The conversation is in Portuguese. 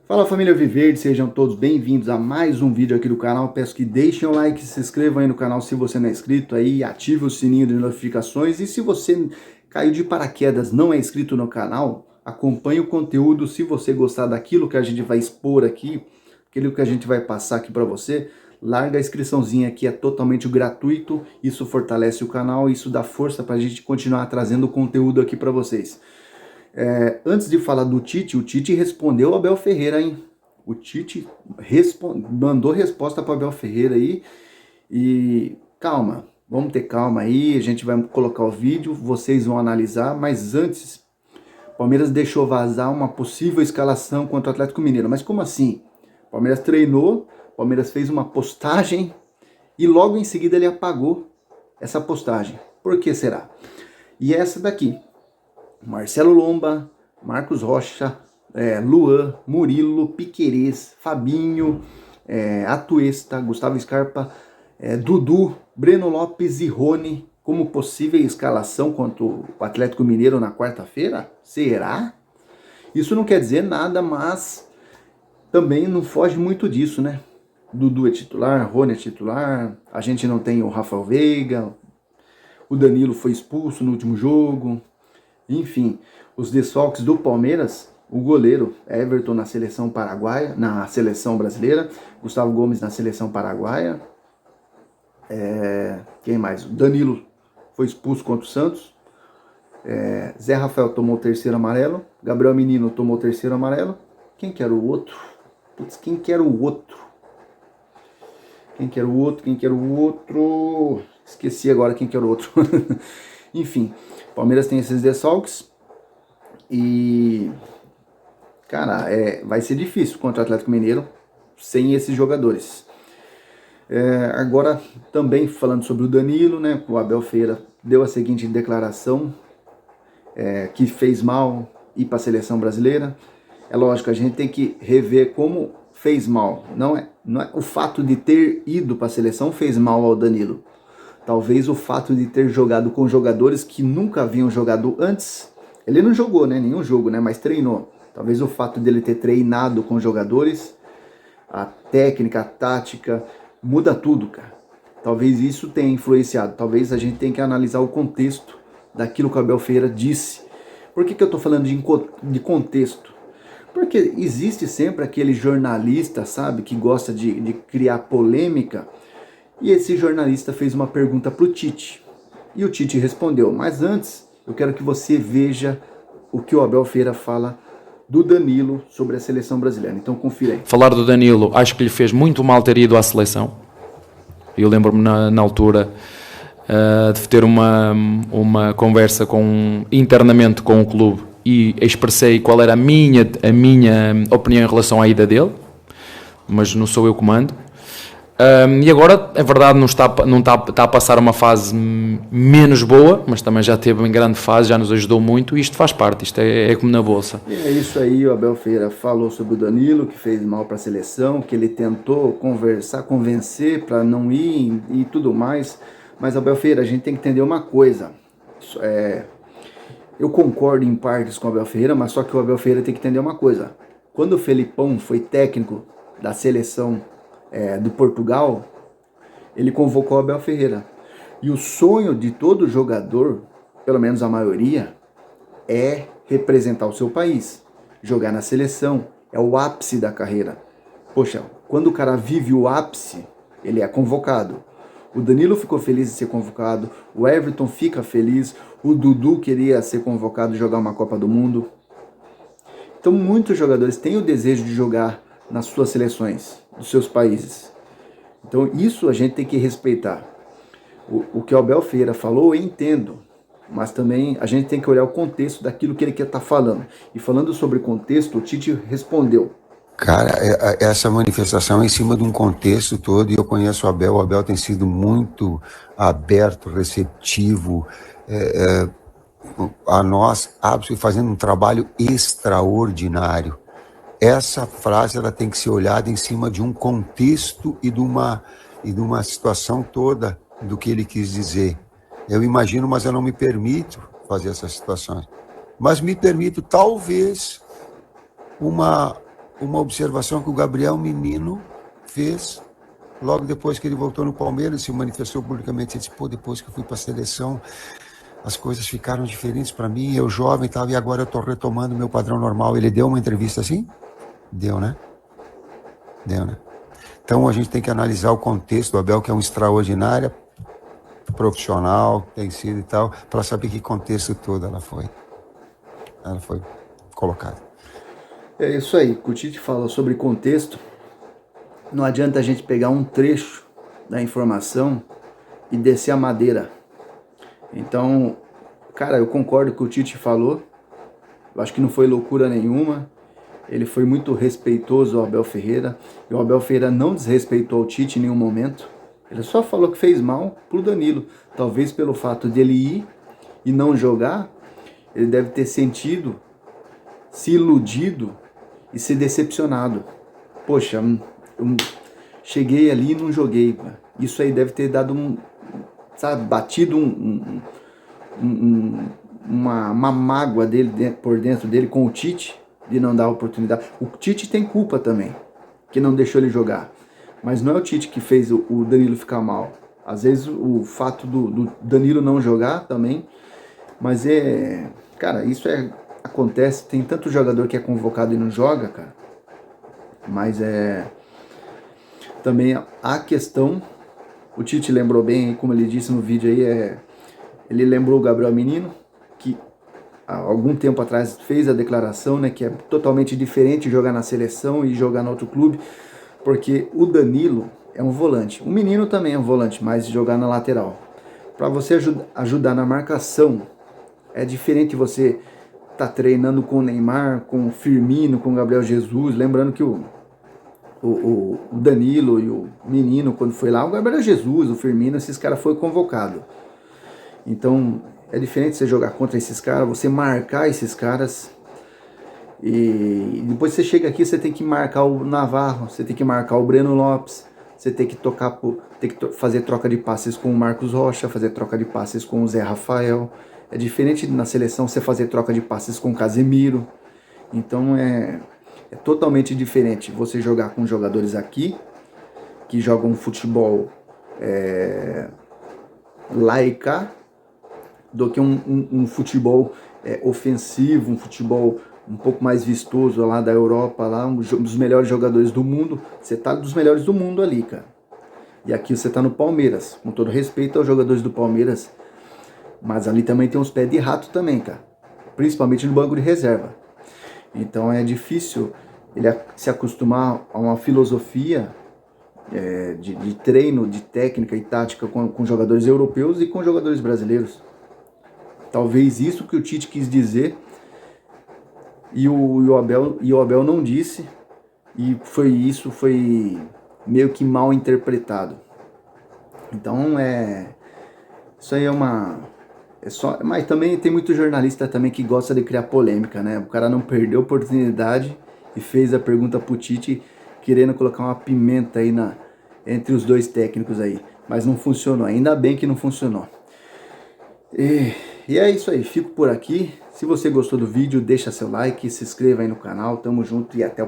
Fala família Viverde, sejam todos bem-vindos a mais um vídeo aqui do canal. Peço que deixem o like, se inscrevam aí no canal se você não é inscrito aí, ative o sininho de notificações e se você caiu de paraquedas, não é inscrito no canal, acompanhe o conteúdo. Se você gostar daquilo que a gente vai expor aqui, aquilo que a gente vai passar aqui para você, larga a inscriçãozinha aqui, é totalmente gratuito, isso fortalece o canal, isso dá força para a gente continuar trazendo conteúdo aqui para vocês. Antes de falar do Tite, o Tite respondeu ao Abel Ferreira, hein? O Tite mandou resposta para o Abel Ferreira aí. E calma, vamos ter calma aí, a gente vai colocar o vídeo, vocês vão analisar, mas antes, o Palmeiras deixou vazar uma possível escalação contra o Atlético Mineiro. Mas como assim? O Palmeiras treinou, o Palmeiras fez uma postagem e logo em seguida ele apagou essa postagem. Por que será? E essa daqui. Marcelo Lomba, Marcos Rocha, Luan, Murilo, Piquerez, Fabinho, Atuesta, Gustavo Scarpa, Dudu, Breno Lopes e Rony como possível escalação contra o Atlético Mineiro na quarta-feira? Será? Isso não quer dizer nada, mas também não foge muito disso, né? Dudu é titular, Rony é titular, a gente não tem o Rafael Veiga, o Danilo foi expulso no último jogo. Enfim, os desfalques do Palmeiras, o goleiro Everton na seleção paraguaia, na seleção brasileira, Gustavo Gomes na seleção paraguaia, quem mais? O Danilo foi expulso contra o Santos, Zé Rafael tomou o terceiro amarelo, Gabriel Menino tomou o terceiro amarelo, quem que era o outro? Putz, quem que era o outro? Quem que era o outro? Quem que era o outro? Esqueci agora quem que era o outro. Enfim, Palmeiras tem esses desfalques e, cara, vai ser difícil contra o Atlético Mineiro sem esses jogadores. Agora, também falando sobre o Danilo, né, o Abel Ferreira deu a seguinte declaração, que fez mal ir para a seleção brasileira. É lógico, a gente tem que rever como fez mal. Não é o fato de ter ido para a seleção fez mal ao Danilo. Talvez o fato de ter jogado com jogadores que nunca haviam jogado antes. Ele não jogou, né, nenhum jogo, né, mas treinou. Talvez o fato dele ter treinado com jogadores, a técnica, a tática, muda tudo, cara. Talvez isso tenha influenciado. Talvez a gente tenha que analisar o contexto daquilo que o Abel Ferreira disse. Por que eu estou falando de contexto? Porque existe sempre aquele jornalista, sabe, que gosta de criar polêmica. E esse jornalista fez uma pergunta para o Tite. E o Tite respondeu. Mas antes, eu quero que você veja o que o Abel Ferreira fala do Danilo sobre a seleção brasileira. Então confira aí. Falar do Danilo, acho que lhe fez muito mal ter ido à seleção. Eu lembro-me na altura de ter uma conversa internamente com o clube e expressei qual era a minha opinião em relação à ida dele, mas não sou eu que mando. E agora, é verdade, não está a passar uma fase menos boa, mas também já teve em grande fase, já nos ajudou muito, e isto faz parte, isto é como na bolsa. E é isso aí, o Abel Ferreira falou sobre o Danilo, que fez mal para a seleção, que ele tentou conversar, convencer para não ir e tudo mais, mas Abel Ferreira, a gente tem que entender uma coisa, eu concordo em partes com o Abel Ferreira, mas só que o Abel Ferreira tem que entender uma coisa, quando o Felipão foi técnico da seleção do Portugal, ele convocou o Abel Ferreira. E o sonho de todo jogador, pelo menos a maioria, é representar o seu país, jogar na seleção, é o ápice da carreira. Poxa, quando o cara vive o ápice, ele é convocado. O Danilo ficou feliz de ser convocado, o Everton fica feliz, o Dudu queria ser convocado e jogar uma Copa do Mundo. Então muitos jogadores têm o desejo de jogar nas suas seleções, dos seus países. Então isso a gente tem que respeitar. O que o Abel Ferreira falou, eu entendo, mas também a gente tem que olhar o contexto daquilo que ele quer estar falando. E falando sobre contexto, o Tite respondeu. Cara, essa manifestação é em cima de um contexto todo, e eu conheço o Abel tem sido muito aberto, receptivo, a nós, fazendo um trabalho extraordinário. Essa frase ela tem que ser olhada em cima de um contexto e de uma situação toda do que ele quis dizer. Eu imagino, mas eu não me permito fazer essas situações. Mas me permito, talvez, uma uma observação que o Gabriel Menino fez logo depois que ele voltou no Palmeiras, se manifestou publicamente. Ele disse, pô, depois que eu fui para a seleção, as coisas ficaram diferentes para mim, eu jovem e agora eu estou retomando meu padrão normal. Ele deu uma entrevista assim? Deu, né? Deu, né? Então a gente tem que analisar o contexto do Abel, que é um extraordinário profissional, tem sido e tal, para saber que contexto todo ela foi colocada. É isso aí, o Tite falou sobre contexto. Não adianta a gente pegar um trecho da informação e descer a madeira. Então, cara, eu concordo com o que o Tite falou. Eu acho que não foi loucura nenhuma. Ele foi muito respeitoso ao Abel Ferreira. E o Abel Ferreira não desrespeitou o Tite em nenhum momento. Ele só falou que fez mal pro Danilo. Talvez pelo fato de ele ir e não jogar, ele deve ter sentido, se iludido e se decepcionado. Poxa, eu cheguei ali e não joguei. Isso aí deve ter dado batido uma mágoa dele por dentro dele com o Tite, de não dar a oportunidade. O Tite tem culpa também, que não deixou ele jogar. Mas não é o Tite que fez o Danilo ficar mal. Às vezes o fato do Danilo não jogar também. Mas cara, isso acontece. Tem tanto jogador que é convocado e não joga, cara. Mas também a questão, o Tite lembrou bem, como ele disse no vídeo aí, ele lembrou o Gabriel Menino, que há algum tempo atrás fez a declaração, né, que é totalmente diferente jogar na seleção e jogar no outro clube, porque o Danilo é um volante, o Menino também é um volante, mas jogar na lateral. Para você ajudar na marcação, é diferente você tá treinando com o Neymar, com o Firmino, com o Gabriel Jesus, lembrando que o Danilo e o Menino, quando foi lá, o Gabriel Jesus, o Firmino, esses caras foram convocados. Então, é diferente você jogar contra esses caras, você marcar esses caras. E depois você chega aqui, você tem que marcar o Navarro, você tem que marcar o Breno Lopes, você tem que fazer troca de passes com o Marcos Rocha, fazer troca de passes com o Zé Rafael. É diferente na seleção você fazer troca de passes com o Casemiro. Então é totalmente diferente você jogar com jogadores aqui, que jogam futebol lá e cá, do que um futebol ofensivo, um futebol um pouco mais vistoso lá da Europa, lá um dos melhores jogadores do mundo. Você tá dos melhores do mundo ali, cara. E aqui você tá no Palmeiras, com todo respeito aos jogadores do Palmeiras, mas ali também tem uns pés de rato também, cara. Principalmente no banco de reserva. Então é difícil ele se acostumar a uma filosofia de treino, de técnica e tática com jogadores europeus e com jogadores brasileiros. Talvez isso que o Tite quis dizer e o Abel não disse, e foi meio que mal interpretado. Então isso aí mas também tem muito jornalista também que gosta de criar polêmica, né? O cara não perdeu a oportunidade e fez a pergunta pro Tite, querendo colocar uma pimenta aí entre os dois técnicos aí, mas não funcionou, ainda bem que não funcionou. E é isso aí, fico por aqui. Se você gostou do vídeo, deixa seu like, se inscreva aí no canal, tamo junto e até o